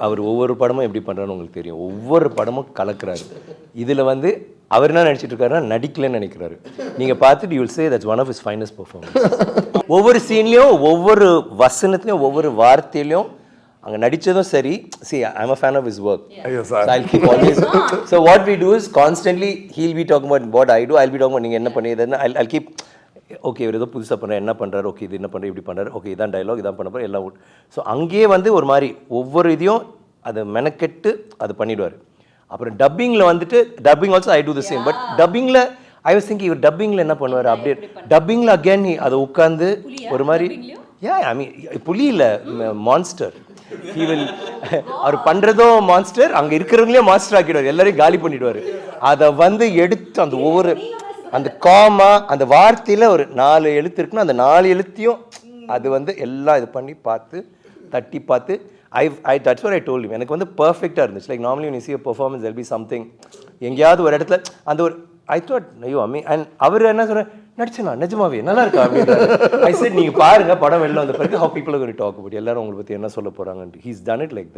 அவர் ஒவ்வொரு படமும் எப்படி பண்ணுறான்னு உங்களுக்கு தெரியும். ஒவ்வொரு படமும் கலக்கிறாரு. இதில் வந்து அவர் என்ன நினச்சிட்டு இருக்காருன்னா நடிக்கலன்னு நினைக்கிறாரு. நீங்கள் பார்த்துட்டு you will say that's one of his finest performance. ஒவ்வொரு சீன்லேயும் ஒவ்வொரு வசனத்துலையும் ஒவ்வொரு வார்த்தையிலையும் அங்கே நடித்ததும் சரி. See, I'm a fan of his work. Yes, sir. So I'll keep always. So what we do is constantly he'll be talking about what I do. I'll be talking about நீங்கள் என்ன பண்ணியதுன்னு. I'll keep okay இவர் ஏதோ புதுசாக பண்ணுறாரு, என்ன பண்ணுறாரு, okay இது என்ன பண்ணுறாரு, இப்படி பண்ணுறாரு, ஓகே இதான் டைலாக், இதான் பண்ண போகிற எல்லாம். ஸோ அங்கேயே வந்து ஒரு மாதிரி ஒவ்வொரு இதையும் அதை மெனக்கெட்டு அது பண்ணிவிடுவார். அப்புறம் டப்பிங்கில் வந்துட்டு dubbing also I do the same. But டப்பிங்கில் ஐ வாஸ் திங்கிங் இவர் டப்பிங்கில் என்ன பண்ணுவார் அப்படியே. டப்பிங்கில் அகேன் அதை உட்காந்து ஒரு மாதிரி ஐ மீன் புலி இல்லை மான்ஸ்டர். ஹி வில் அவர் பண்ணுறதும் மான்ஸ்டர், அங்கே இருக்கிறவங்களே மான்ஸ்டர் ஆக்கிடுவார், எல்லாரையும் காலி பண்ணிவிடுவார். அதை வந்து எடுத்து அந்த ஒவ்வொரு அந்த காமா அந்த வார்த்தையில் ஒரு 4 எழுத்து இருக்குன்னா அந்த 4 எழுத்தையும் அது வந்து எல்லாம் இது பண்ணி பார்த்து தட்டி பார்த்து that's what I told him. எனக்கு வந்து பர்ஃபெக்டாக இருந்துச்சு. Like normally when you see a performance there'll be something எங்கேயாவது ஒரு இடத்துல அந்த ஒரு I thought ஐயோ அம்மி. அண்ட் அவர் என்ன சொல்ற நடிச்சனா நிஜமாவே நல்லா இருக்கா அப்படின்றாரு. I said நீங்கள் பாருங்கள் படம் வெளில வந்த பிறகு how people are going to talk about எல்லாரும் உங்களை பற்றி என்ன சொல்ல போகிறாங்கன்ட்டு. He's done it like that.